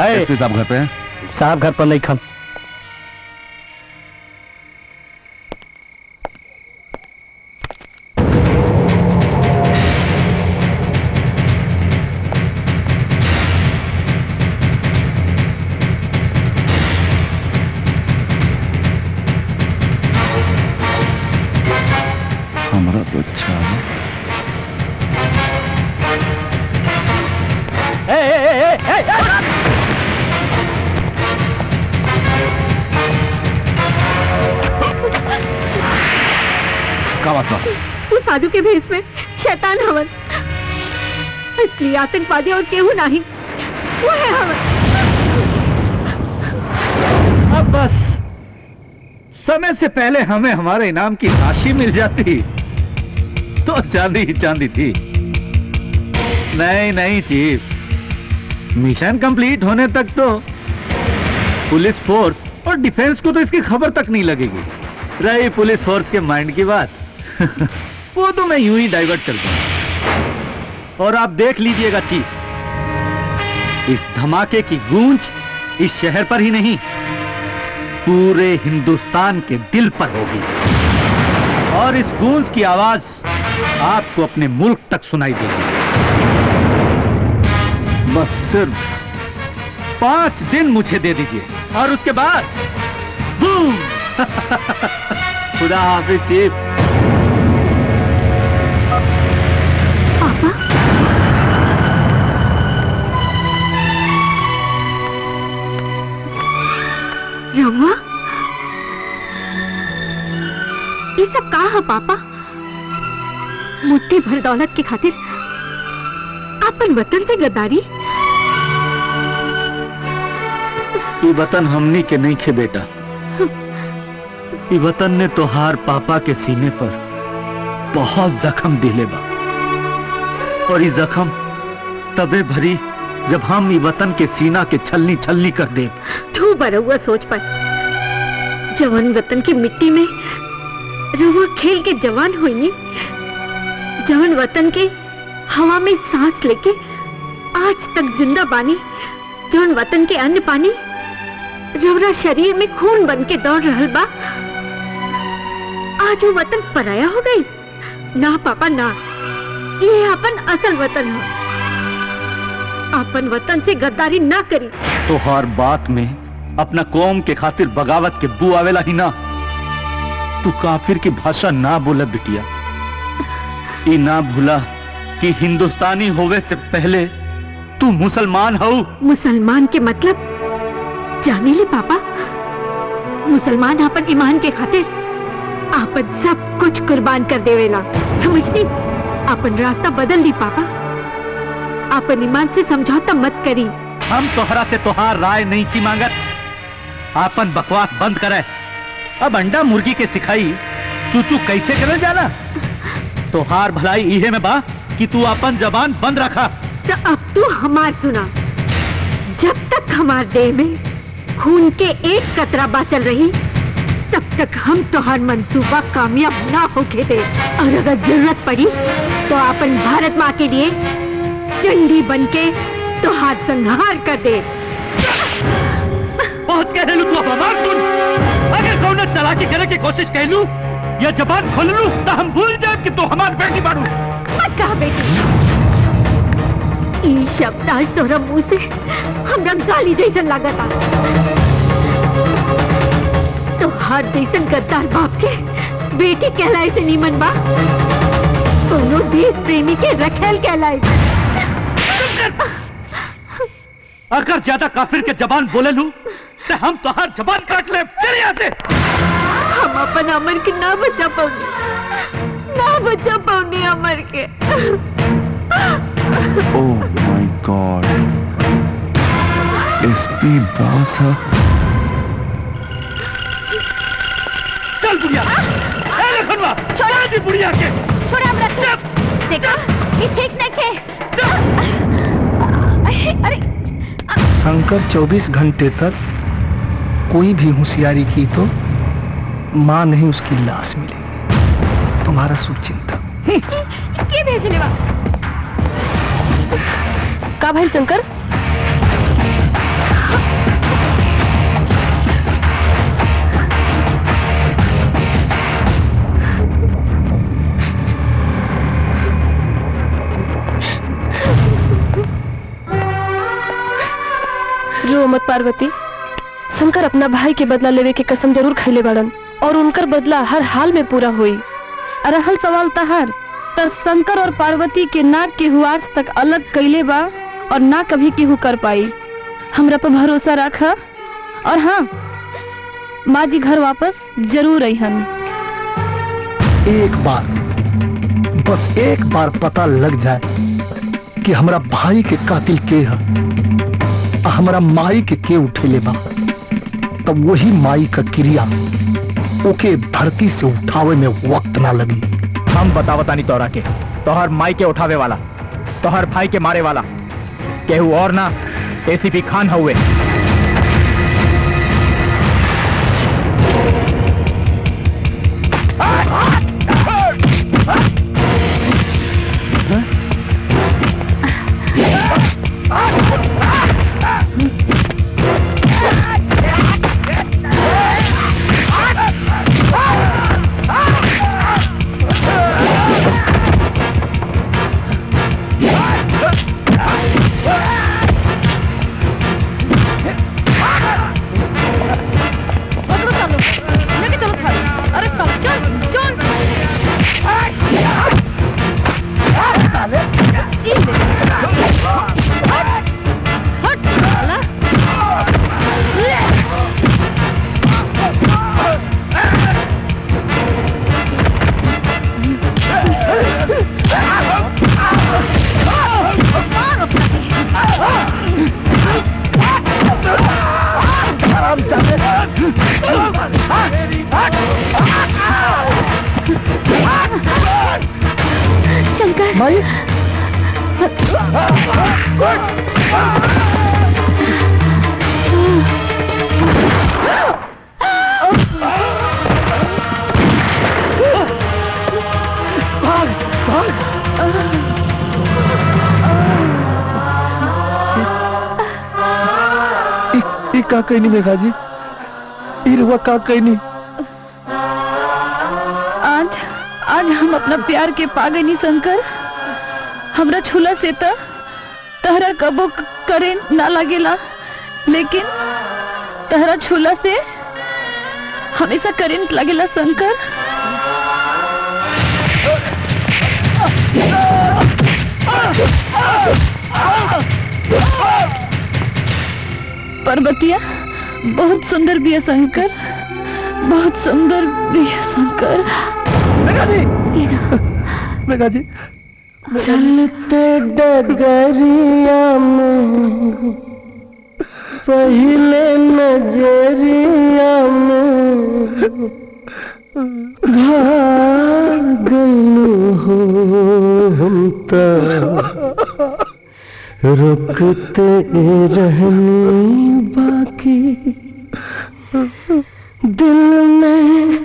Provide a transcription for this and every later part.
SP साहब घर पे हैं? साहब घर पर नहीं खम। हमारा तो अच्छा है। क्या बात है? वो साधु के भेष में शैतान हवन, इसलिए आतंकवादी और केहू नहीं, वो है हवन। अब बस समय से पहले हमें हमारे इनाम की राशि मिल जाती तो चांदी ही चांदी थी। नहीं नहीं चीफ, मिशन कंप्लीट होने तक तो पुलिस फोर्स और डिफेंस को तो इसकी खबर तक नहीं लगेगी। रही पुलिस फोर्स के माइंड की बात वो तो मैं यूं ही डाइवर्ट कर दूंगा। और आप देख लीजिएगा चीफ, इस धमाके की गूंज इस शहर पर ही नहीं, पूरे हिंदुस्तान के दिल पर होगी। और इस गूंज की आवाज आपको अपने मुल्क तक सुनाई देगी। बस सिर्फ 5 दिन मुझे दे दीजिए और उसके बाद बूम। खुदा हाफिज चीफ। पापा, रहुआ ये सब कहा है पापा? मुट्ठी भर दौलत की खातिर अपन वतन से गद्दारी? ये वतन हमनी के नहीं खे बेटा, ये वतन ने तोहार पापा के सीने पर बहुत जख्म दिले बा। और ये जख्म तबे भरी जब हम ये वतन के सीना के छलनी छलनी कर दे। तू बरहुआ सोच पर, जवान वतन की मिट्टी में रहुआ खेल के जवान हुई नी, जवान वतन के हवा में सांस लेके आज तक जिंदा बानी, जवान वतन के अन्न पानी रवरा शरीर में खून बन के दौड़ रहल बा। आज वो वतन पराया हो गई ना पापा ना, ये अपन असल वतन है। अपन वतन से गद्दारी ना करी। तो हर बात में अपना कौम के खातिर बगावत के बू आवेला ही ना। तू काफिर की भाषा ना बोला बिटिया, ये ना भूला कि हिंदुस्तानी होवे से पहले तू मुसलमान हो। मुसलमान के मतलब जाने ले पापा, मुसलमान अपन ईमान के खातिर आपन सब कुछ कुर्बान कर देवेला, समझनी? अपन रास्ता बदल दी पापा, अपन ईमान से समझौता मत करी। हम तोहरा से तोहार राय नहीं की मांगत, आपन बकवास बंद करे। अब अंडा मुर्गी के सिखाई चूचू कैसे करे जाना? तोहार भलाई इहे में बा कि तू अपन जबान बंद रखा। तो अब तू हमार सुना, जब तक हमार देह में खून के एक कतरा बाचल रही तब तक हम तोहार मंसूबा कामयाब ना होके दे। और अगर जरूरत पड़ी तो अपन भारत माँ के लिए चंडी बनके तोहार संहार कर दे। बहुत कहलू तू अपमान सुन। अगर कौन चालाकी करे की कोशिश कहलू या जबान खोल लू तो हम भूल जाए कि तू हमारी बेटी बारू। मत कहा बेटी, ये शब्द आज तोरा मुंह से हमरा गाली जैसन लागता। तो हर जैसन गद्दार बाप के बेटी कहलाए से नीमन बा दोनों देश प्रेमी के रखेल कहलाए। अगर ज्यादा काफिर के जबान बोले लू तो हम तो हर जबान काट ले। चल यहाँ से। हम अपन अमर के ना बचा पाऊंगे, ना बचा पाऊंगे अमर के। Oh my God, SP boss है। चल बुढ़िया, लखनवा छोड़ा दी बुढ़िया के। छोड़ा हम रख। देखा ये ठीक नहीं के। अरे शंकर 24 घंटे तक कोई भी होशियारी की तो मां नहीं उसकी लाश मिलेगी। तुम्हारा शुभ चिंतन। के भेजने का भाई शंकर? रो मत पार्वती, शंकर अपना भाई के बदला लेवे के कसम जरूर खैले बाड़न और उनकर बदला हर हाल में पूरा हुई। रहल सवाल तहार, तर शंकर और पार्वती के ना केहू आज तक अलग कैले बा और ना कभी केहू कर पाई। हमरा पर भरोसा रख और हाँ, माँ जी घर वापस जरूर अइहन। एक बार, बस एक बार पता लग जाए कि हमरा भाई के कातिल के है, हमरा माई के उठेले बा, तब वही माई का क्रिया ओके धरती से उठावे में वक्त ना लगी। हम बतावतानी तोरा के, तोहर माई के उठावे वाला, तोहर भाई के मारे वाला केहू और ना एसीपी खान हुए। शंकर माई, का कहनी मेघा जी, इरवा का कहनी। आज हम अपना प्यार के पा गई शंकर। हमरा छूला से तहरा कबो करेंट ना लगेला, लेकिन तहरा छूला से हमेशा करेंट लगेला शंकर। पर्वतिया बहुत सुंदर भी है शंकर, बहुत सुंदर भी है शंकर। मेघा जी, चलते डगरिया में पहले नजरिया में भाग गइलू हो हम तो रुकते रहनी बाकी दिल में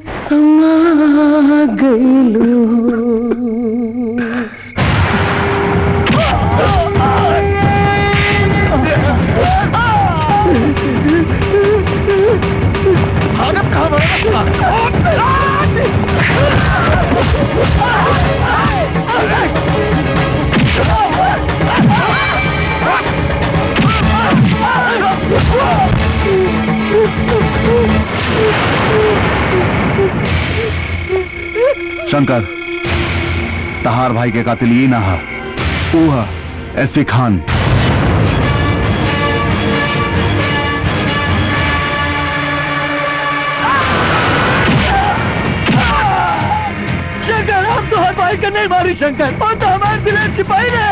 समा गइलू। शंकर, तहार भाई के कातिल ये ना है, वो है एसपी खान। शंकर, हम तो हर भाई का नहीं मारी शंकर, और तो हमारे दिलेर सिपाही ने।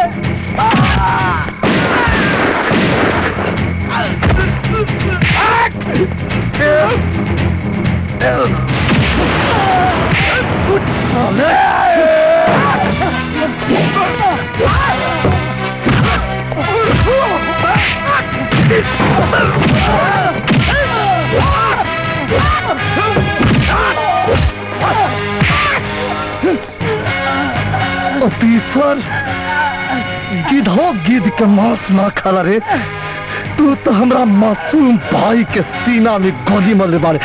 ऑफिसर, गिद्धो गिद्ध के मांस ना खाला रे। तू तो हमरा मासूम भाई के सीना में गोली मारने वाले।